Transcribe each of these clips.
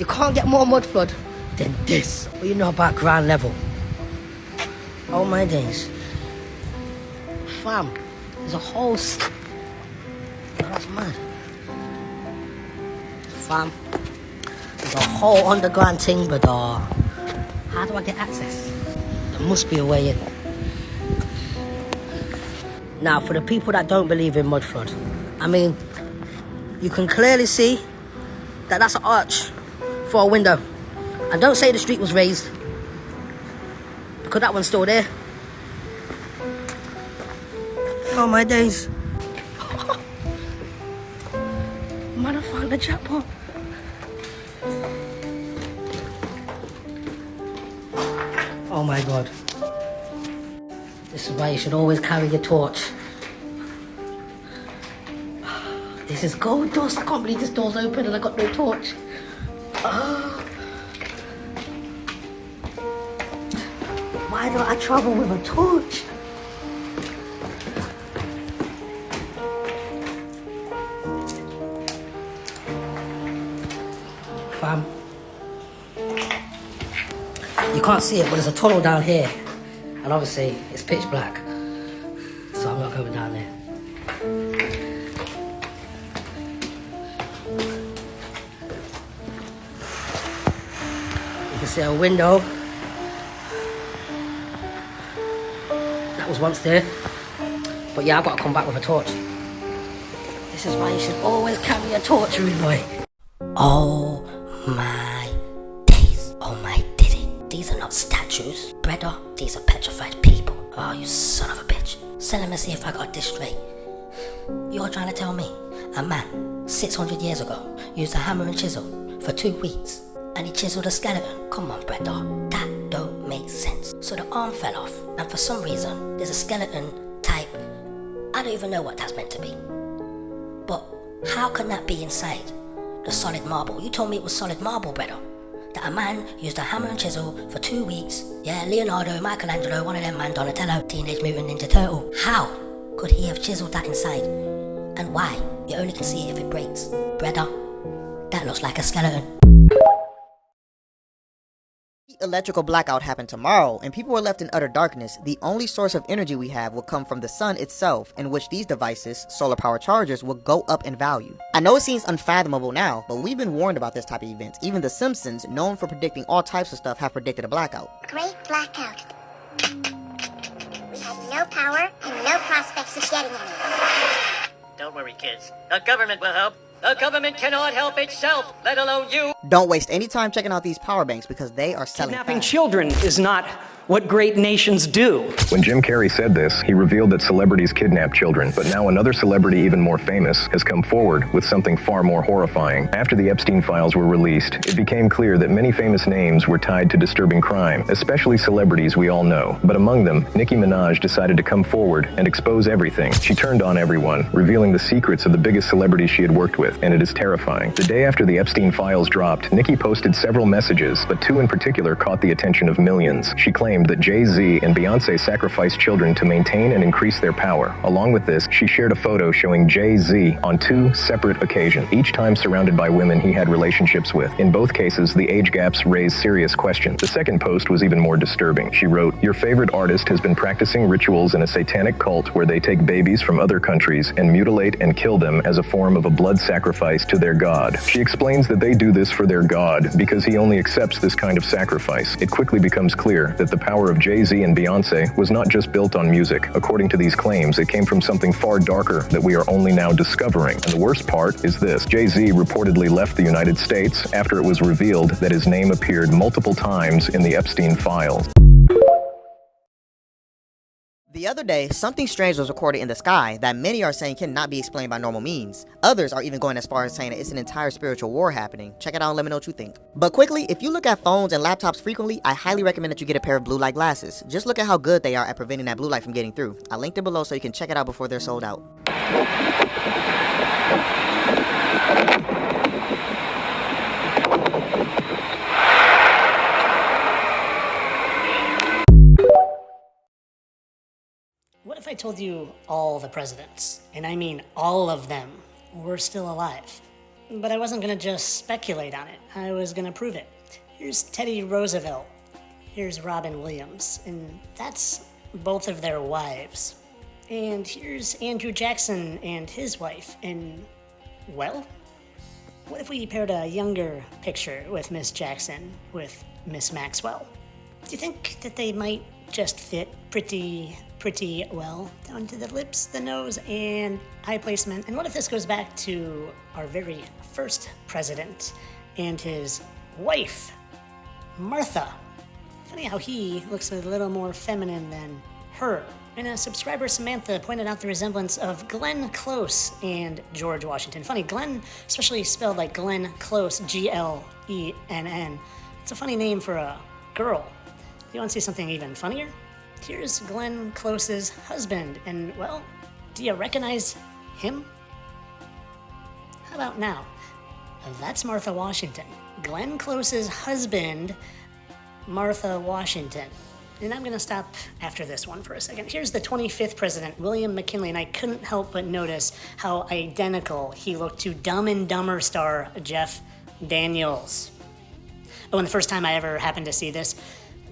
You can't get more mud flood than this. What do you know about ground level? Oh my days. Fam, there's a whole... Oh, that's mad. Fam, there's a whole underground thing, but how do I get access? There must be a way in. Now, for the people that don't believe in mud flood, I mean, you can clearly see that that's an arch for a window. And don't say the street was raised, because that one's still there. Oh my days. Man, I found the jackpot. Oh my god. This is why you should always carry your torch. This is gold dust. I can't believe this door's open and I got no torch. Why don't I travel with a torch? Fam, you can't see it, but there's a tunnel down here, and obviously it's pitch black, so I'm not going down there. You can see a window that was once there, but yeah, I've got to come back with a torch. This is why you should always carry a torch, rude boy. Oh my days. Oh my diddy. These are not statues, brother. These are petrified people. Oh, you son of a bitch. So let me see if I got this straight. You're trying to tell me a man 600 years ago used a hammer and chisel for 2 weeks and he chiseled a skeleton? Come on, brother. That don't make sense. So the arm fell off, and for some reason there's a skeleton type. I don't even know what that's meant to be. But how can that be inside the solid marble? You told me it was solid marble, brother. That a man used a hammer and chisel for 2 weeks. Yeah, Leonardo, Michelangelo, one of them, man, Donatello, Teenage Mutant Ninja Turtle. How could he have chiseled that inside? And why? You only can see it if it breaks. Brother, that looks like a skeleton. Electrical blackout happened tomorrow, and people were left in utter darkness. The only source of energy we have will come from the sun itself, in which these devices, solar power chargers, will go up in value. I know it seems unfathomable now, but we've been warned about this type of event. Even The Simpsons, known for predicting all types of stuff, have predicted a blackout. Great blackout. We had no power and no prospects of getting any. Don't worry, kids. The government will help. The government cannot help itself, let alone you. Don't waste any time checking out these power banks because they are selling Kidnapping fast. children is not what great nations do. When Jim Carrey said this, he revealed that celebrities kidnap children, but now another celebrity even more famous has come forward with something far more horrifying. After the Epstein files were released, it became clear that many famous names were tied to disturbing crime, especially celebrities we all know. But among them, Nicki Minaj decided to come forward and expose everything. She turned on everyone, revealing the secrets of the biggest celebrities she had worked with, and it is terrifying. The day after the Epstein files dropped, Nicki posted several messages, but 2 in particular caught the attention of millions. She claimed that Jay-Z and Beyonce sacrificed children to maintain and increase their power. Along with this, she shared a photo showing Jay-Z on 2 separate occasions, each time surrounded by women he had relationships with. In both cases, the age gaps raised serious questions. The second post was even more disturbing. She wrote, "Your favorite artist has been practicing rituals in a satanic cult where they take babies from other countries and mutilate and kill them as a form of a blood sacrifice to their god." She explains that they do this for their god because he only accepts this kind of sacrifice. It quickly becomes clear that the power of Jay-Z and Beyonce was not just built on music. According to these claims, it came from something far darker that we are only now discovering. And the worst part is this. Jay-Z reportedly left the United States after it was revealed that his name appeared multiple times in the Epstein files. The other day, something strange was recorded in the sky that many are saying cannot be explained by normal means. Others are even going as far as saying that it's an entire spiritual war happening. Check it out and let me know what you think. But quickly, if you look at phones and laptops frequently, I highly recommend that you get a pair of blue light glasses. Just look at how good they are at preventing that blue light from getting through. I linked it below so you can check it out before they're sold out. What if I told you all the presidents, and I mean all of them, were still alive? But I wasn't gonna just speculate on it. I was gonna prove it. Here's Teddy Roosevelt. Here's Robin Williams. And that's both of their wives. And here's Andrew Jackson and his wife. And, well, what if we paired a younger picture with Miss Jackson with Miss Maxwell? Do you think that they might just fit pretty well down to the lips, the nose, and eye placement? And what if this goes back to our very first president and his wife, Martha? Funny how he looks a little more feminine than her. And a subscriber, Samantha, pointed out the resemblance of Glenn Close and George Washington. Funny, Glenn, especially spelled like Glenn Close, Glenn. It's a funny name for a girl. You want to see something even funnier? Here's Glenn Close's husband, and, well, do you recognize him? How about now? That's Martha Washington. Glenn Close's husband, Martha Washington. And I'm gonna stop after this one for a second. Here's the 25th president, William McKinley, and I couldn't help but notice how identical he looked to Dumb and Dumber star Jeff Daniels. Oh, and the first time I ever happened to see this,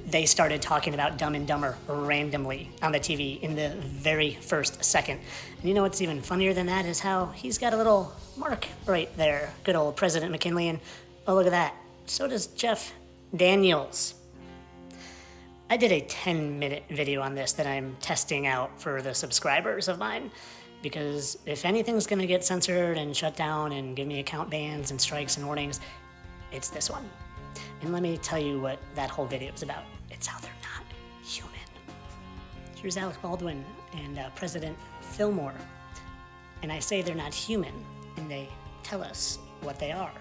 they started talking about Dumb and Dumber randomly on the TV in the very first second. And you know what's even funnier than that is how he's got a little mark right there. Good old President McKinley, and oh, look at that. So does Jeff Daniels. I did a 10-minute video on this that I'm testing out for the subscribers of mine, because if anything's gonna get censored and shut down and give me account bans and strikes and warnings, it's this one. And let me tell you what that whole video is about. It's how they're not human. Here's Alec Baldwin and President Fillmore. And I say they're not human, and they tell us what they are.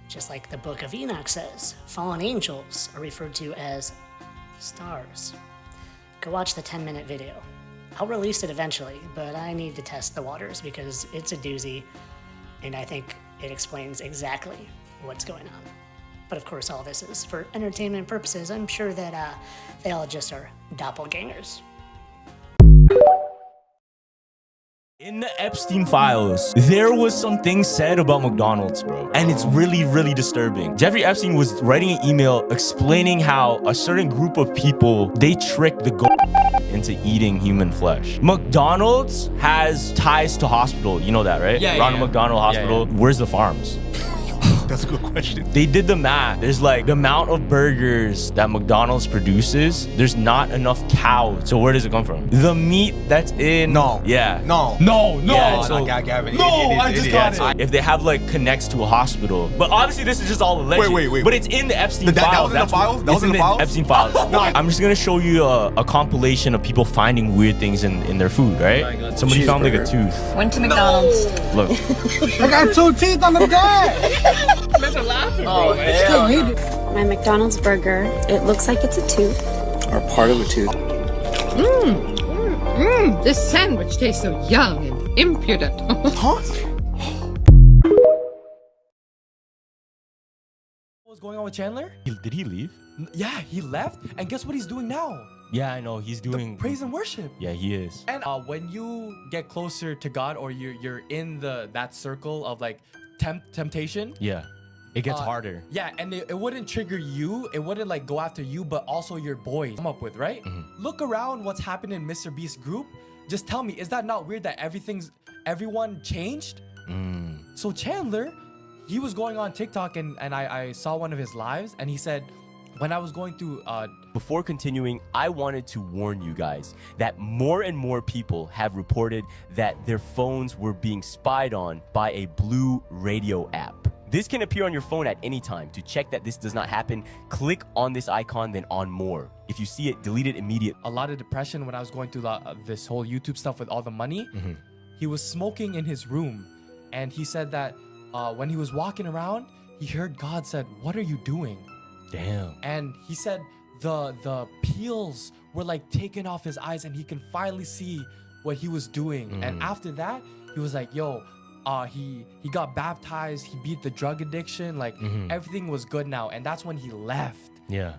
Just like the Book of Enoch says, fallen angels are referred to as stars. Go watch the 10-minute video. I'll release it eventually, but I need to test the waters because it's a doozy, and I think it explains exactly what's going on. But of course, all this is for entertainment purposes. I'm sure that they all just are doppelgangers. In the Epstein files, there was some things said about McDonald's, bro. And it's really, really disturbing. Jeffrey Epstein was writing an email explaining how a certain group of people, they tricked the into eating human flesh. McDonald's has ties to hospital. You know that, right? Yeah, Ronald McDonald Hospital. Yeah. Where's the farms? That's a good question. They did the math. There's like the amount of burgers that McDonald's produces, there's not enough cows. So where does it come from? The meat that's in... No. Yeah. No. Yeah, so, Gavin. I just got it. If they have like connects to a hospital. But obviously this is just all alleged. Wait. But it's in the Epstein files. That was in the files? That was in the files? Epstein files. No. I'm just gonna show you a compilation of people finding weird things in their food, right? Somebody found like a tooth. Went to McDonald's. Look. I got 2 teeth on the bed. Men are laughing, bro. My McDonald's burger, it looks like it's a tooth. Or part of a tooth. This sandwich tastes so young and impudent. Huh? What's going on with Chandler? Did he leave? Yeah, he left, and guess what he's doing now? Yeah, I know. He's doing praise and worship. Yeah, he is. And when you get closer to God, or you're in that circle of like temptation, yeah, it gets harder. Yeah, and it wouldn't trigger you. It wouldn't like go after you, but also your boys come up with, right? Look around what's happened in Mr. Beast's group. Just tell me, is that not weird that everyone changed? So Chandler, he was going on TikTok and I saw one of his lives, and he said, when I was going through... Before continuing, I wanted to warn you guys that more and more people have reported that their phones were being spied on by a blue radio app. This can appear on your phone at any time. To check that this does not happen, click on this icon, then on more. If you see it, delete it immediately. A lot of depression when I was going through this whole YouTube stuff with all the money. He was smoking in his room, and he said that when he was walking around, he heard God said, "What are you doing?" Damn. And he said the peels were like taken off his eyes, and he can finally see what he was doing. And after that, he was like, yo, he got baptized, he beat the drug addiction, like everything was good now. And that's when he left. Yeah.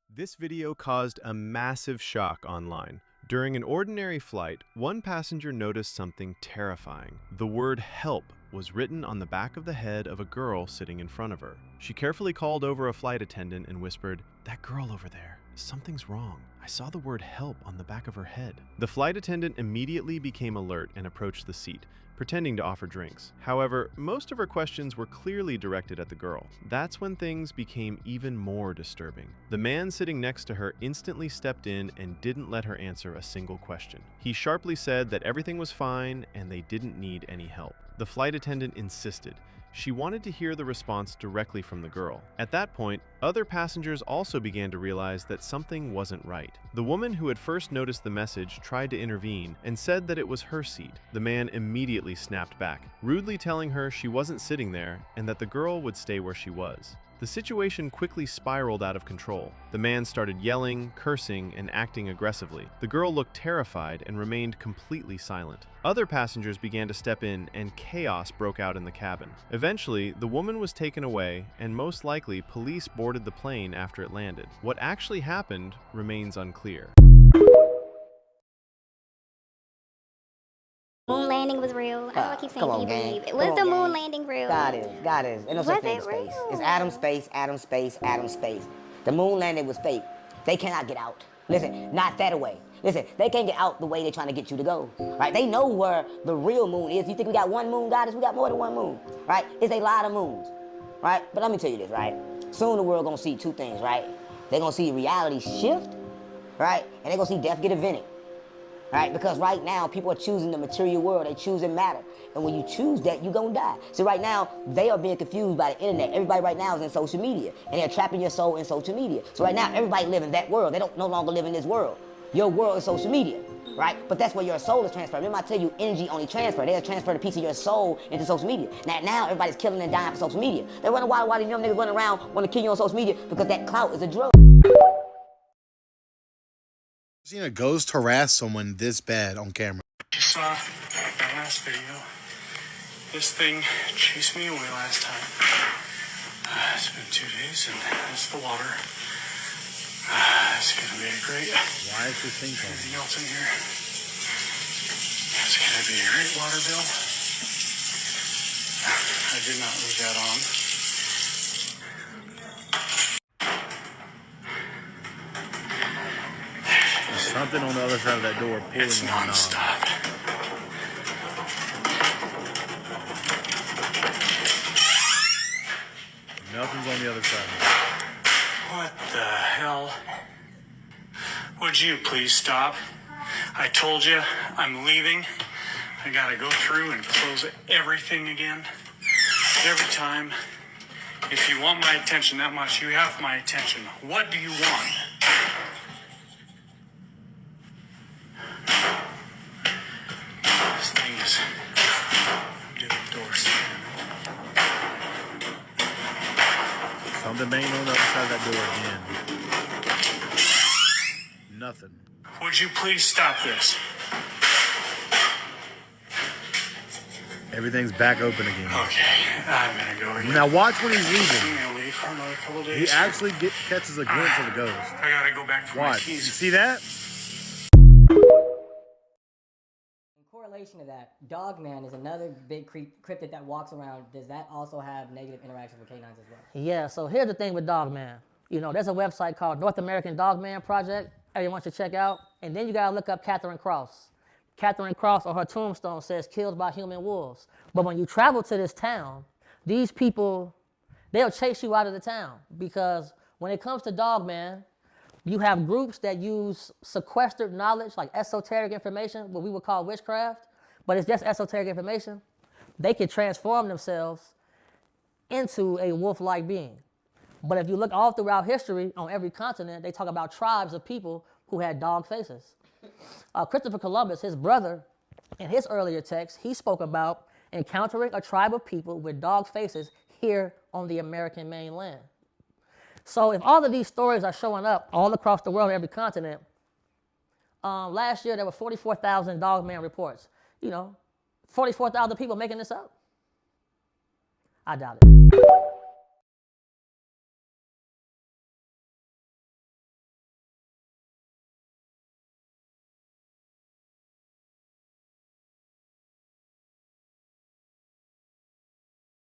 This video caused a massive shock online. During an ordinary flight, one passenger noticed something terrifying. The word "help" was written on the back of the head of a girl sitting in front of her. She carefully called over a flight attendant and whispered, "That girl over there, something's wrong. I saw the word help on the back of her head." The flight attendant immediately became alert and approached the seat, pretending to offer drinks. However, most of her questions were clearly directed at the girl. That's when things became even more disturbing. The man sitting next to her instantly stepped in and didn't let her answer a single question. He sharply said that everything was fine and they didn't need any help. The flight attendant insisted. She wanted to hear the response directly from the girl. At that point, other passengers also began to realize that something wasn't right. The woman who had first noticed the message tried to intervene and said that it was her seat. The man immediately snapped back, rudely telling her she wasn't sitting there and that the girl would stay where she was. The situation quickly spiraled out of control. The man started yelling, cursing, and acting aggressively. The girl looked terrified and remained completely silent. Other passengers began to step in, and chaos broke out in the cabin. Eventually, the woman was taken away, and most likely police boarded the plane after it landed. What actually happened remains unclear. Moon landing was real. I keep saying, Come on, can you gang. believe it? Come Was on, the gang. moon landing real? God is. Ain't no such thing as space. It's atom space, atom space, atom space. The moon landing was fake. They cannot get out. Listen, not that way. Listen, they can't get out the way they're trying to get you to go. Right? They know where the real moon is. You think we got one moon, goddess? We got more than one moon. Right? It's a lot of moons. Right? But let me tell you this, right? Soon the world gonna see two things, right? They're gonna see reality shift, right? And they're gonna see death get invented. Right? Because right now, people are choosing the material world. They choosing matter. And when you choose that, you're going to die. So right now, they are being confused by the internet. Everybody right now is in social media. And they're trapping your soul in social media. So right now, everybody live in that world. They don't no longer live in this world. Your world is social media. Right? But that's where your soul is transferred. Remember I tell you, energy only transfer. They'll transfer a piece of your soul into social media. Now everybody's killing and dying for social media. They wonder why these young niggas running around want to kill you on social media, because that clout is a drug. Seen a ghost harass someone this bad on camera. You saw my last video. This thing chased me away last time. It's been 2 days and that's the water. It's gonna be a great. Why is this thing coming? Anything else in here? It's gonna be a great water bill. I did not leave that on. Something on the other side of that door pulling It's non-stop. Nothing's on the other side. What the hell? Would you please stop? I told you I'm leaving. I gotta go through and close everything again. Every time. If you want my attention that much, you have my attention. What do you want? This thing is. Get the door slammed. Something banging on the other side of that door again. Nothing. Would you please stop this? Everything's back open again. Okay, I'm gonna go again. Now watch when he's leaving. I'm gonna leave for another couple days. He actually catches a glimpse of the ghost. I gotta go back for my Watch. You keys. see that? In correlation to that, Dogman is another big cryptid that walks around. Does that also have negative interactions with canines as well? Yeah, so here's the thing with Dogman. You know, there's a website called North American Dogman Project. Everyone should check out. And then you gotta look up Catherine Cross. Catherine Cross on her tombstone says killed by human wolves. But when you travel to this town, these people, they'll chase you out of the town, because when it comes to Dogman, you have groups that use sequestered knowledge, like esoteric information, what we would call witchcraft, but it's just esoteric information. They can transform themselves into a wolf-like being. But if you look all throughout history, on every continent, they talk about tribes of people who had dog faces. Christopher Columbus, his brother, in his earlier text, he spoke about encountering a tribe of people with dog faces here on the American mainland. So if all of these stories are showing up all across the world, every continent, last year there were 44,000 Dogman reports. You know, 44,000 people making this up? I doubt it.